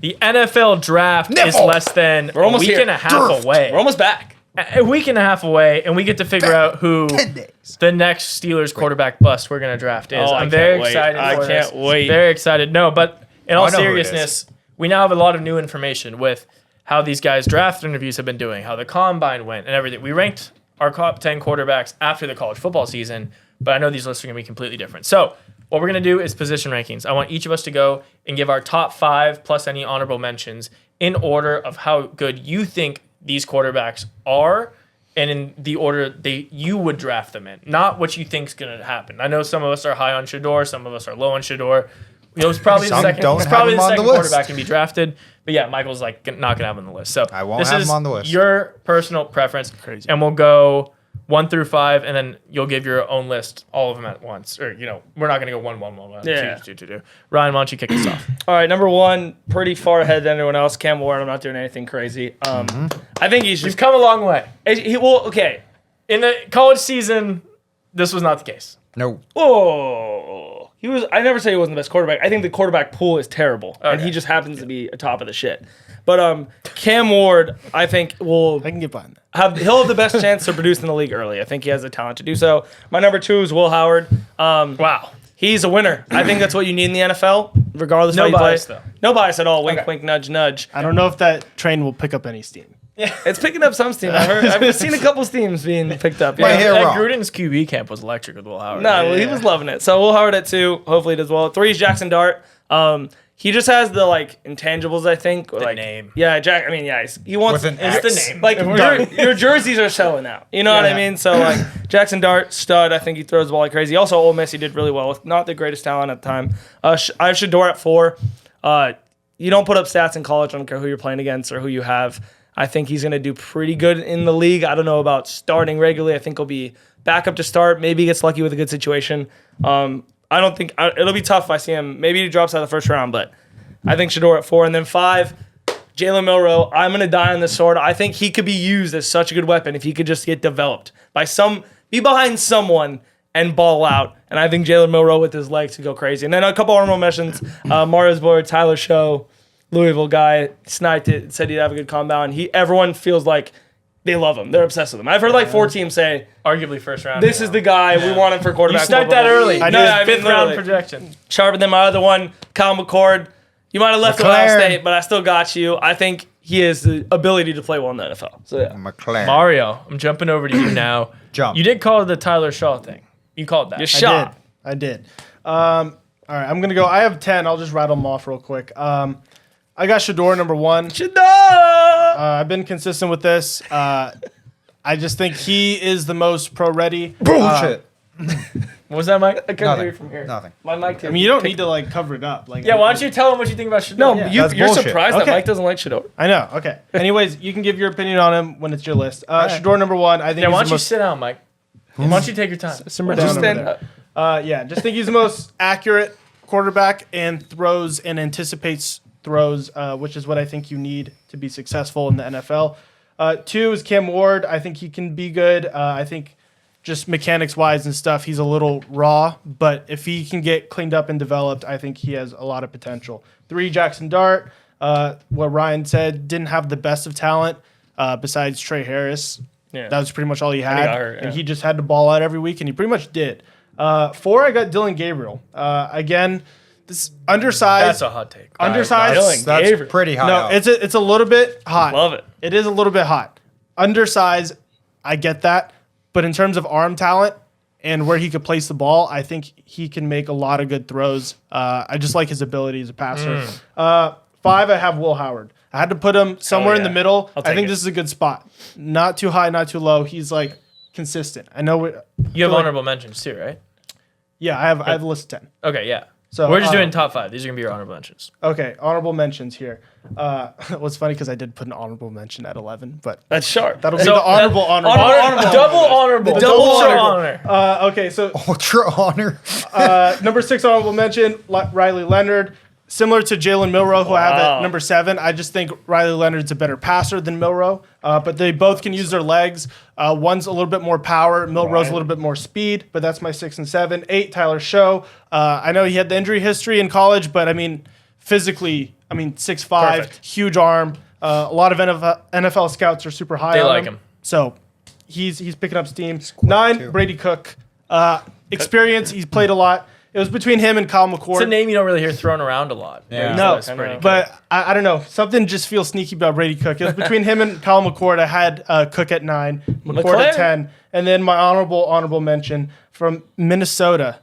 The NFL draft is less than We're almost a week here. and a half away. We're almost back. A week and a half away, and we get to figure out who 10 days. the next Steelers quarterback bust we're going to draft is. Oh, I I'm very can't wait. excited I for this. can't wait. Very excited. No, but in all I know who it is. seriousness, we now have a lot of new information with how these guys' draft interviews have been doing, how the combine went, and everything. We ranked our top 10 quarterbacks after the college football season, but I know these lists are going to be completely different. So what we're going to do is position rankings. I want each of us to go and give our top 5 plus any honorable mentions in order of how good you think these quarterbacks are and in the order you would draft them in, not what you think is going to happen. I know some of us are high on Shedeur, some of us are low on Shedeur. You know, it's probably the Some second, don't it's have probably him the on the second list. quarterback can be drafted. But yeah, Michael's like not going to have him on the list. So I won't this have is him on the list. your personal preference. Crazy. And we'll go 1 through 5, and then you'll give your own list, all of them at once. Or, we're not going to go 1, 1, 1, 1, Yeah. 2, 2, 2, 2. Ryan, why don't you kick us off? All right, number 1, pretty far ahead than everyone else. Cam Ward, I'm not doing anything crazy. I think he's You've just. come a long way. Okay. In the college season, this was not the case. No. Oh, he was. I never say he wasn't the best quarterback. I think the quarterback pool is terrible, and Okay. he just happens to be atop of the shit. But Cam Ward, I think will I can get behind that. he'll have the best chance to produce in the league early. I think he has the talent to do so. My number 2 is Will Howard. Wow. He's a winner. I think that's what you need in the NFL, regardless No of how you bias, play. though. No bias at all. Wink, Okay. wink, nudge, nudge. I don't know if that train will pick up any steam. It's picking up some steam. I've seen a couple steams being picked up. My hair At wrong. Gruden's QB camp was electric with Will Howard. No, he was loving it. So Will Howard at 2. Hopefully he does well. 3 is Jackson Dart. He just has the intangibles, I think. The name. Yeah, Jack. I mean, yeah, he wants. With an It's X. the name. Like your jerseys are selling out. You know what I mean? So Jackson Dart, stud. I think he throws the ball like crazy. Also, Ole Miss, he did really well with not the greatest talent at the time. I have Shedeur at 4. You don't put up stats in college. I don't care who you're playing against or who you have. I think he's going to do pretty good in the league. I don't know about starting regularly. I think he'll be back up to start. Maybe he gets lucky with a good situation. I don't think it'll be tough if I see him. Maybe he drops out of the first round, but I think Shedeur at 4. And then 5, Jalen Milroe. I'm going to die on this sword. I think he could be used as such a good weapon if he could just get developed be behind someone and ball out. And I think Jalen Milroe with his legs could go crazy. And then a couple honorable mentions. Mario's boy, Tyler Show, Louisville guy, sniped it, said he'd have a good compound. Everyone feels like they love him. They're obsessed with him. I've heard 4 teams say, Arguably first round. this is the guy we want him for You quarterback. sniped that early. I I know, know. I Fifth mean, round literally. projection. Sharper than my other one, Kyle McCord. You might have left Ohio McLaren. State, but I still got you. I think he has the ability to play well in the NFL. So yeah. McLaren. Mario, I'm jumping over to you now. Jump. You did call it the Tyler Shaw thing. You called that. You're I shot. did. I did. All right, I'm going to go. I have 10. I'll just rattle them off real quick. I got Shedeur number 1. I've been consistent with this. I just think he is the most pro-ready. Bullshit. What was that, Mike? I couldn't hear you from here. Nothing. My mic. I mean, you don't need to cover it up. Yeah, why don't you tell him what you think about Shedeur? No, Yeah. you're bullshit. surprised that Okay. Mike doesn't like Shedeur. I know. Okay. Anyways, you can give your opinion on him when it's your list. Shedeur number 1. I think Yeah, why he's don't the you most. sit down, Mike? Why don't you take your time? Simmer Just down over stand there. up. Yeah, just think he's the most accurate quarterback and throws and anticipates throws, which is what I think you need to be successful in the NFL. 2 is Cam Ward. I think he can be good. I think just mechanics-wise and stuff, he's a little raw, but if he can get cleaned up and developed, I think he has a lot of potential. 3, Jackson Dart. What Ryan said, didn't have the best of talent besides Trey Harris. Yeah. That was pretty much all he he had. got hurt, And yeah. he just had to ball out every week, and he pretty much did. 4, I got Dylan Gabriel. Again, this undersized. That's a hot take. Undersized. Dylan That's Gabriel. pretty high. No, up. it's a little bit hot. Love it. It is a little bit hot. Undersized, I get that. But in terms of arm talent and where he could place the ball, I think he can make a lot of good throws. I just like his ability as a passer. 5, I have Will Howard. I had to put him somewhere in yeah. the middle. I'll I take think it. this is a good spot. Not too high, not too low. He's consistent. I know. You have honorable mentions too, right? Yeah, I have a list of 10. Okay, yeah. So, We're just doing top 5. These are gonna be your honorable mentions. Okay, honorable mentions here. What's funny because I did put an honorable mention at 11, but That's sharp. that'll be So, the honorable. Double honorable. The Double double honor. Okay, so Ultra honor. number 6 honorable mention, Riley Leonard. Similar to Jalen Milroe, who I have Wow. at number 7. I just think Riley Leonard's a better passer than Milroe, but they both can use their legs. One's a little bit more power. Milroe's a little bit more speed, but that's my 6 and 7. 8, Tyler Show. I know he had the injury history in college, but I mean, physically, I mean, 6'5", Perfect. huge arm. A lot of NFL scouts are super high They on like him. him. So he's picking up steam. 9, too. Brady Cook. Experience, he's played a lot. It was between him and Kyle McCord. It's a name you don't really hear thrown around a lot. Yeah. No, That's pretty good. but I don't know. Something just feels sneaky about Brady Cook. It was between him and Kyle McCord. I had Cook at 9, McCord McLaren. at 10, and then my honorable mention from Minnesota,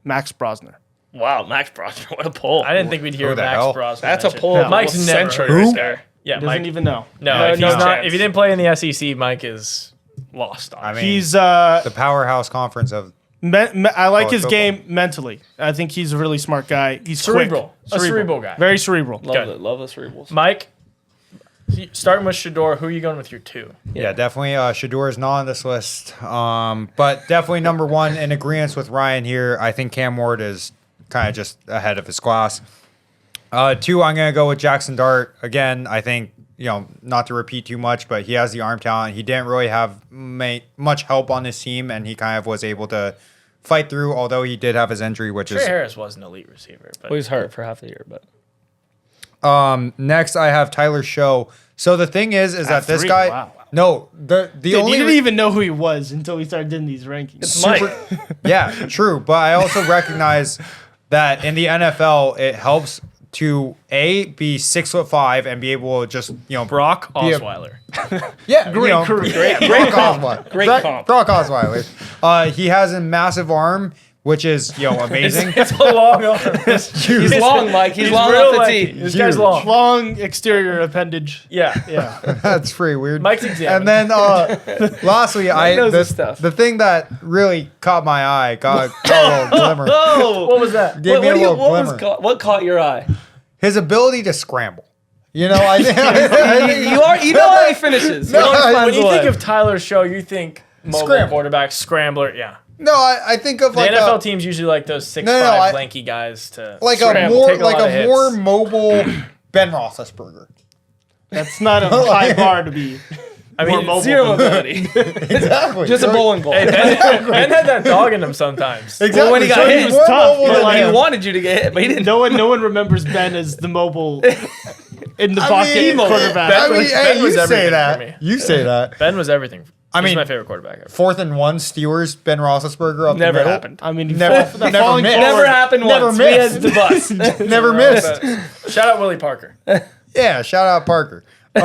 Max Brosner. Wow, Max Brosnan, what a pull. I didn't think we'd hear Who the Max hell? Brosnan. That's a mentioned. pull of Mike's the never century heard right this there. guy. Yeah, Doesn't Mike. even know. No, No, if, no he's not, chance. if he didn't play in the SEC, Mike is lost. On I it. mean, He's the powerhouse conference of I like his football. game mentally. I think he's a really smart guy. He's Cerebral. quick. A cerebral guy. Very cerebral. Love Good. it. Love the cerebrals. Mike, starting with Shador, who are you going with your 2? yeah, definitely. Shador is not on this list, but definitely number 1 in agreement with Ryan here. I think Cam Ward is kind of just ahead of his class. 2, I'm gonna go with Jackson Dart again. I think not to repeat too much, but he has the arm talent. He didn't really have much help on his team, and he kind of was able to fight through. Although he did have his injury, which Trey is Harris was an elite receiver, but Well, he's hurt for half the year, but next. I have Tyler Show. So the thing is that this 3? guy. Wow. No, the Dude, only you didn't even know who he was until we started doing these rankings. Mike. Yeah, true. But I also recognize that in the NFL, it helps to be 6'5" and be able to just Brock Be a- Osweiler. yeah, Great career. Brock Osweiler. Great comp. Brock Osweiler. He has a massive arm, which is amazing. It's a long arm. He's long, Mike. He's long real off the lanky. tee. This guy's long. Long exterior appendage. Yeah. Yeah. That's pretty weird. Mike's examined. And then lastly, knows his stuff. the thing that really caught my eye, got a little glimmer. Oh, What was that? Gave me a little what glimmer. what caught your eye? His ability to scramble. I think You know how he finishes. No, He always when finds When a you way. think of Tyler Show, you think mobile Scramble. quarterback, scrambler. Yeah. No, I think of The like NFL a, teams usually like those 6'5" I- lanky guys to like a scramble, more take a lot of hits. more mobile Ben Roethlisberger. That's not a high bar to be. I mean, mobile. Zero mobility. Exactly. Just a bowling ball. Hey, ben had that dog in him sometimes. Exactly. Well, when he got So hit, he's he was more tough. mobile But than like- He him. wanted you to get hit, but he didn't. No one remembers Ben as the mobile in the pocket mean, quarterback. I mean, Ben hey, was you everything say for that. me. You say that. Ben was everything. I He's mean- my favorite quarterback ever. 4th and 1 Steelers, Ben Roethlisberger up Never the middle. happened. I mean, Never- that never falling missed. forward- Never happened Never once. missed. We had the bus. Never missed. Shout out Willie Parker. Yeah, shout out Parker. Peter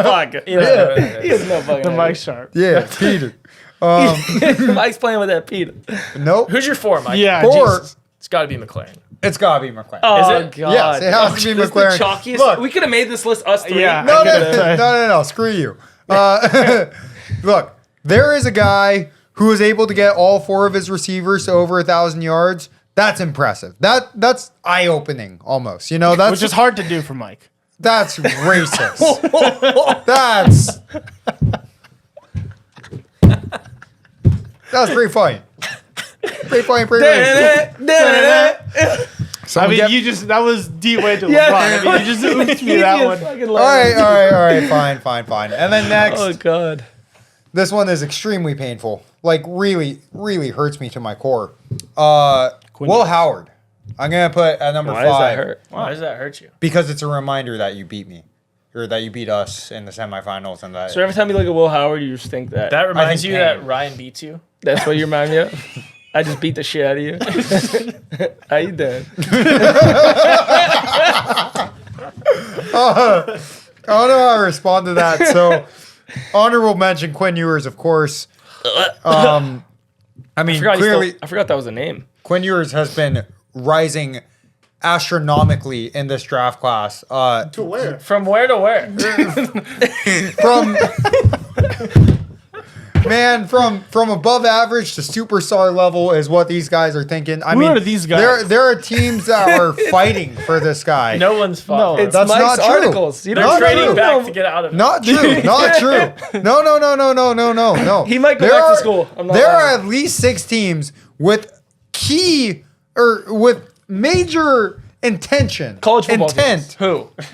Parker. He Yeah. has no fucking The idea. Mike Sharp. Yeah, Peter. Mike's playing with that Peter. Nope. Who's your 4, Mike? Yeah, Or Jesus. It's got to be McLaren. it's gotta be McLaren. Oh, it? God. Yes, it has to be This is McLaren. the chalkiest. Look. We could have made this list us three. Yeah. No, I no, gotta say. no. Screw you. Look, there is a guy who was able to get all 4 of his receivers to over 1,000 yards. That's impressive. That's eye opening almost. That's Which is hard to do for Mike. that's racist. That's pretty funny. Pretty funny. Pretty racist. I mean, Someone that was D way to LeBron. Yeah. I mean, you just ooped me that one. all right. Fine. And then next, Oh, God. this one is extremely painful. Like really, really hurts me to my core. Will Howard. I'm gonna put at number Why 5 does that hurt? Why does that hurt you? because it's a reminder that you beat me, or that you beat us in the semifinals, and that. So every time you look at Will Howard, you just think that. That reminds think you pain. that Ryan beats you. That's what you remind me of? I just beat the shit out of you. How you doing? I don't know how to respond to that. So, honorable mention Quinn Ewers, of course. I mean, clearly, I forgot that was a name. Quinn Ewers has been rising astronomically in this draft class. To where? From where to where? From man, from above average to superstar level is what these guys are thinking. I Who mean, are these guys? There are teams that are fighting for this guy. No one's fought. No, for him. It's That's Mike's not true. articles. You They're don't trading no, back to get out of it. Not true. Not true. No. He might go There back to are- school. I'm not there lying. are at least 6 teams with with major intention. College football intent. teams.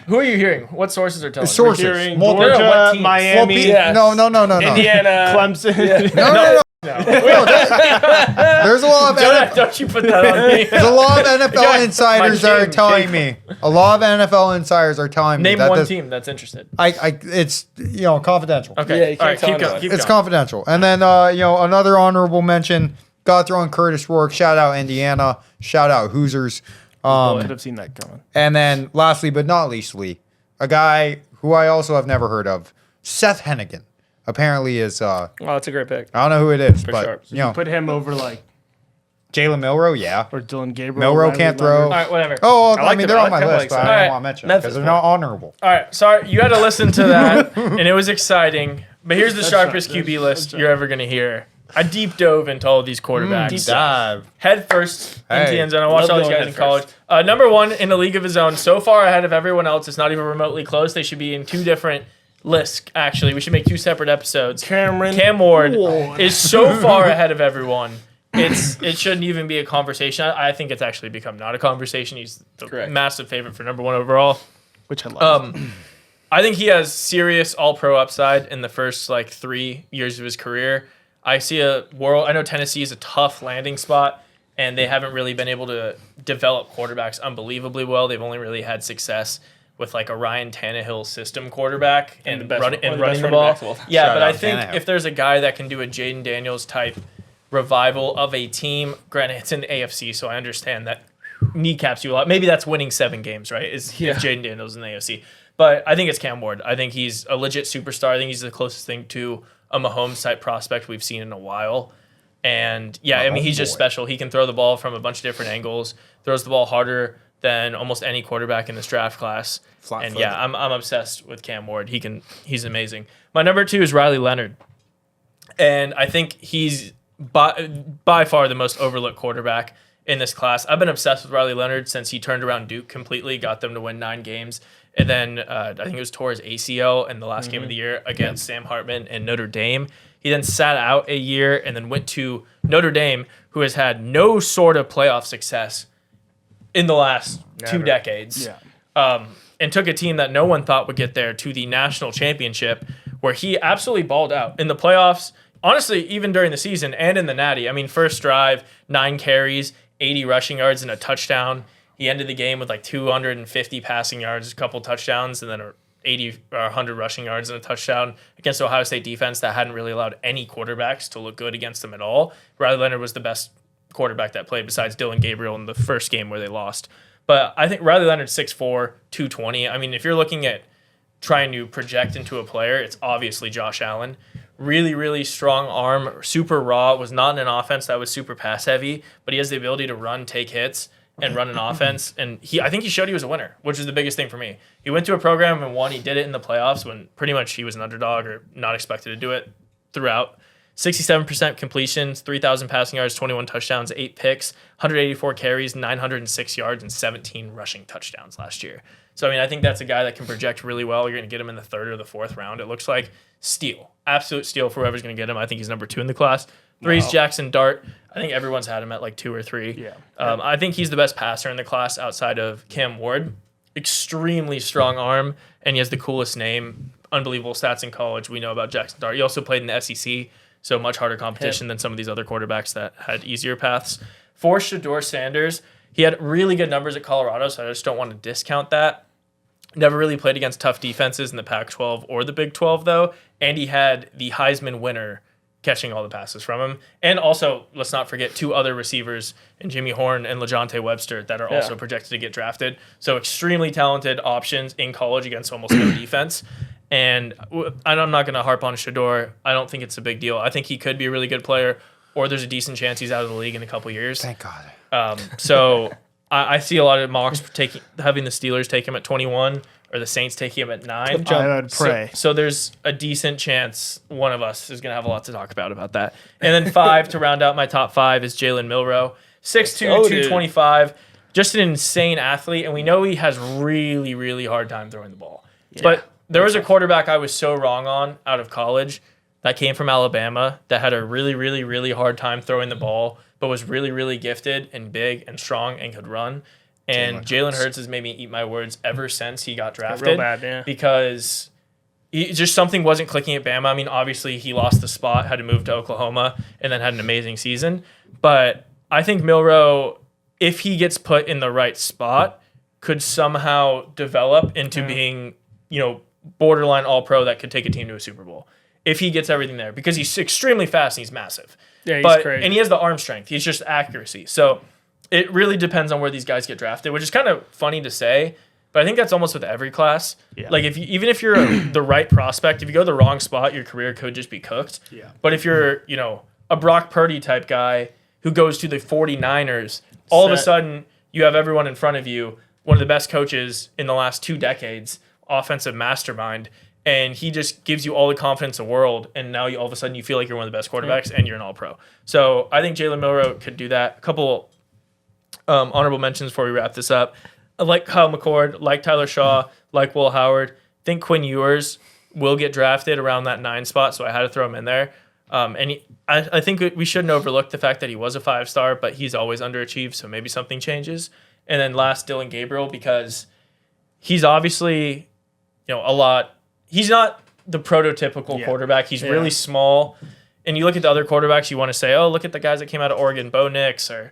Who are you hearing? What sources are telling you? Sources. Hearing Multiple- What Georgia, teams? Miami, Yes. No. Indiana. Clemson. No. There's a lot of Don't you put that on me. there's a lot of NFL Guys, insiders my that are king, telling me. A lot of NFL insiders are telling me Name that one this, team that's interested. it's confidential. Okay. Yeah, you All right. can't tell Keep going. anyone. Keep It's going. confidential. And then another honorable mention. Got throwing Curtis Rourke. Shout out Indiana. Shout out Hoosiers. Could have seen that coming. And then lastly but not leastly, a guy who I also have never heard of, Seth Hennigan. Apparently is Oh, that's a great pick. I don't know who it is, but sure. Put him over like Jalen Milroe, yeah. or Dylan Gabriel. Milroe Riley can't Leonard. throw. All right. Whatever. Oh, I like mean them. they're I on my like them list, but like I that. don't want to mention them Memphis because they're not honorable. All right. Sorry. You had to listen to that, and it was exciting. But here's the sharpest right. QB list you're ever gonna hear. I deep dove into all of these quarterbacks. Deep dive. Head first into Hey. the end zone. I watched Love all these going guys in head college. first. Number one in a league of his own, so far ahead of everyone else. It's not even remotely close. They should be in two different lists. Actually, we should make two separate episodes. Cam Ward is so far ahead of everyone. It shouldn't even be a conversation. I think it's actually become not a conversation. He's the Correct. massive favorite for number one overall. Which I love. I think he has serious all-pro upside in the first 3 years of his career. I see a world. I know Tennessee is a tough landing spot, and they haven't really been able to develop quarterbacks unbelievably well. They've only really had success with a Ryan Tannehill system quarterback and, the best- running one of the best the running ball. backs of all time. Yeah, Shout but I out think Tannehill. if there's a guy that can do a Jaden Daniels type revival of a team, granted it's in the AFC, so I understand that kneecaps you a lot. Maybe that's winning 7 games, right? If Jaden Daniels in the AFC. But I think it's Cam Ward. I think he's a legit superstar. I think he's the closest thing to a Mahomes type prospect we've seen in a while. And yeah, I mean, he's just special. He can throw the ball from a bunch of different angles, throws the ball harder than almost any quarterback in this draft class. Flat-footed. And yeah, I'm obsessed with Cam Ward. He's amazing. My number 2 is Riley Leonard. And I think he's by far the most overlooked quarterback in this class. I've been obsessed with Riley Leonard since he turned around Duke completely, got them to win 9 games. And then I think it was tore his ACL in the last game of the year against Sam Hartman and Notre Dame. He then sat out a year and then went to Notre Dame, who has had no sort of playoff success in the last 2 decades. Yeah. And took a team that no one thought would get there to the national championship, where he absolutely balled out in the playoffs. Honestly, even during the season and in the Natty. I mean, first drive, 9 carries, 80 rushing yards, and a touchdown. He ended the game with 250 passing yards, a couple touchdowns, and then 80 or 100 rushing yards and a touchdown against Ohio State defense that hadn't really allowed any quarterbacks to look good against them at all. Riley Leonard was the best quarterback that played besides Dylan Gabriel in the first game where they lost. But I think Riley Leonard's 6'4", 220. I mean, if you're looking at trying to project into a player, it's obviously Josh Allen. Really, really strong arm, super raw. Was not in an offense that was super pass heavy, but he has the ability to run, take hits, and run an offense. And I think he showed he was a winner, which is the biggest thing for me. He went to a program and won. He did it in the playoffs when pretty much he was an underdog or not expected to do it throughout. 67% completions, 3,000 passing yards, 21 touchdowns, 8 picks, 184 carries, 906 yards, and 17 rushing touchdowns last year. So, I mean, I think that's a guy that can project really well. You're going to get him in the 3rd or the 4th round. It looks like steal. Absolute steal for whoever's going to get him. I think he's number 2 in the class. 3 is Jackson Dart. I think everyone's had him at 2 or 3. Yeah. I think he's the best passer in the class outside of Cam Ward. Extremely strong arm, and he has the coolest name. Unbelievable stats in college. We know about Jackson Dart. He also played in the SEC, so much harder competition than some of these other quarterbacks that had easier paths. For Shedeur Sanders, he had really good numbers at Colorado, so I just don't want to discount that. Never really played against tough defenses in the Pac-12 or the Big 12, though, and he had the Heisman winner catching all the passes from him. And also, let's not forget 2 other receivers in Jimmy Horn and LaJohntay Webster that are also projected to get drafted. So extremely talented options in college against almost no defense. And I'm not going to harp on Shedeur. I don't think it's a big deal. I think he could be a really good player, or there's a decent chance he's out of the league in a couple years. Thank God. So I see a lot of mocks having the Steelers take him at 21 or the Saints taking him at 9. I would pray. So there's a decent chance one of us is going to have a lot to talk about that. And then 5 to round out my top 5 is Jalen Milroe. 6'2", 225. Just an insane athlete. And we know he has really, really hard time throwing the ball. Yeah. But there was a quarterback I was so wrong on out of college that came from Alabama that had a really, really, really hard time throwing the ball, but was really, really gifted and big and strong and could run. And Jalen Hurts has made me eat my words ever since he got drafted. Real bad, yeah. Because just something wasn't clicking at Bama. I mean, obviously he lost the spot, had to move to Oklahoma, and then had an amazing season. But I think Milroe, if he gets put in the right spot, could somehow develop into being, borderline All-Pro that could take a team to a Super Bowl. If he gets everything there, because he's extremely fast and he's massive. Yeah, he's crazy. And he has the arm strength. He's just accuracy. So it really depends on where these guys get drafted, which is kind of funny to say, but I think that's almost with every class. Yeah. Like even if you're the right prospect, if you go to the wrong spot, your career could just be cooked. Yeah. But if you're, a Brock Purdy type guy who goes to the 49ers, all of a sudden you have everyone in front of you, one of the best coaches in the last 2 decades, offensive mastermind, and he just gives you all the confidence in the world, and now all of a sudden you feel like you're one of the best quarterbacks and you're an All-Pro. So I think Jalen Milroe could do that. A couple honorable mentions before we wrap this up. I like Kyle McCord, like Tyler Shaw, like Will Howard. I think Quinn Ewers will get drafted around that 9 spot, so I had to throw him in there. I think we shouldn't overlook the fact that he was a 5-star, but he's always underachieved, so maybe something changes. And then last, Dylan Gabriel, because he's obviously, a lot. He's not the prototypical quarterback. He's really small. And you look at the other quarterbacks, you want to say, oh, look at the guys that came out of Oregon, Bo Nix or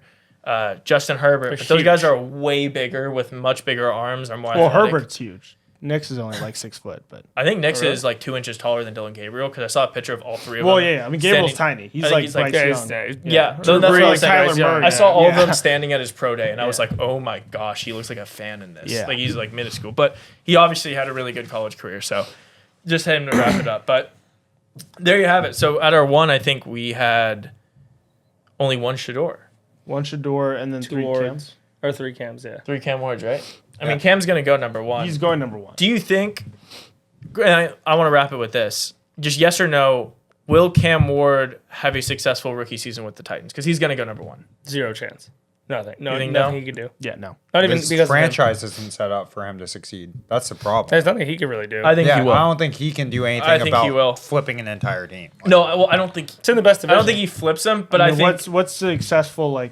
Justin Herbert. But those guys are way bigger with much bigger arms. Are more athletic. Herbert's huge. Nix is only like 6 foot, but I think Nix is like 2 inches taller than Dylan Gabriel because I saw a picture of all 3 of them. well, yeah. I mean, Gabriel's standing- tiny. He's I think like he's like- Bryce Yeah, Young. Yeah, so that's what I was saying. Kyler Murray. I saw all of Yeah. them standing at his pro day, and I was like, "Oh my gosh, he looks like a fan in this. Yeah. Like he's like minuscule." But he obviously had a really good college career, so just had him to wrap it up. But there you have it. So at our 1, I think we had only 1 Shador, One Shador and then 2 3 Wards. Cams. Or 3 Cams, yeah. 3 Cam Wards, right? I mean, Cam's gonna go number 1. He's going number 1. Do you think? And I want to wrap it with this: just yes or no. Will Cam Ward have a successful rookie season with the Titans? Because he's gonna go number 1. 0 chance. Nothing. No, You think nothing no? he could do. Yeah, no. Not even This because franchise isn't set up for him to succeed. That's the problem. there's nothing he could really do. I think Yeah, he will. I don't think he can do anything I think about he will. flipping an entire team. No, well, I don't think. it's in the best I division. don't think he flips them, but I, mean, think what's successful like?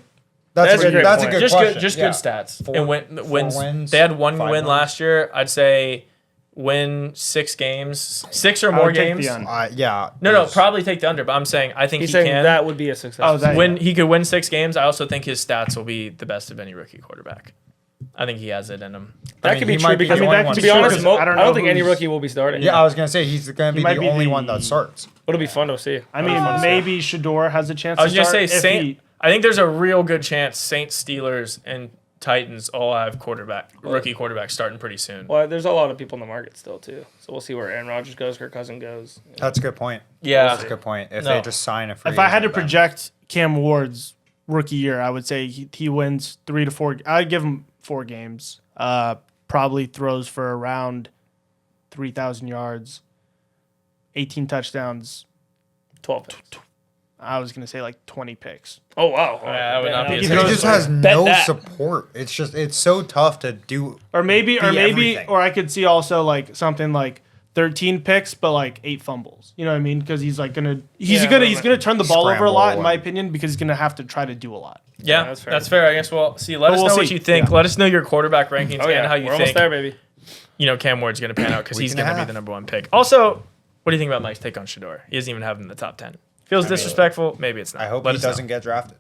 That's a great that's a point. good just question. good, just Yeah. good stats. 4 and wins. wins, They had 1 5 win wins. last year. I'd say win 6 games, 6 or I more would take games. the under. Yeah. No, there's- probably take the under. But I'm saying I think He's he saying can. that would be a success. Oh, that- When he could win 6 games, I also think his stats will be the best of any rookie quarterback. I think he has it in him. that I mean, could be he true might be because the only one to to be shoot, honest, 'cause I I don't, don't know think any who's- rookie will be starting. Yeah, I was gonna say he's gonna be might the be only the- one that starts. It'll be fun to see. I mean, maybe Shador has a chance. I was to gonna start say if Saint. he- I think there's a real good chance Saints, Steelers, and Titans all have rookie quarterbacks starting pretty soon. Well, there's a lot of people in the market still too, so we'll see where Aaron Rodgers goes, Kirk Cousins goes. That's a good point. Yeah. That's a good point. If No. they just sign a free If I had to agent, then- project Cam Ward's rookie year, I would say he wins 3 to 4. I'd give him 4 games. Probably throws for around 3,000 yards, 18 touchdowns. 12 picks. I was gonna say like 20 picks. Oh wow, that would not be was a good. he just has Bet no that. support. It's so tough to do. Or maybe, everything. or I could see also like something like 13 picks, but like 8 fumbles. You know what I mean? Because he's like he's gonna turn the ball over a lot, in Scramble my and- opinion, because he's gonna have to try to do a lot. Yeah, that's that's fair. fair. I guess we'll see. Let But us we'll know what see. you think. Yeah. Let us know your quarterback rankings Oh yeah, and how you we're almost think there, baby. Cam Ward's going to pan out because he's Week and going a to be half. the #1 pick. Also, what do you think about Mike's take on Shador? He doesn't even have him in the top 10. Feels disrespectful. Maybe it's not. I hope Let he us know. doesn't get drafted.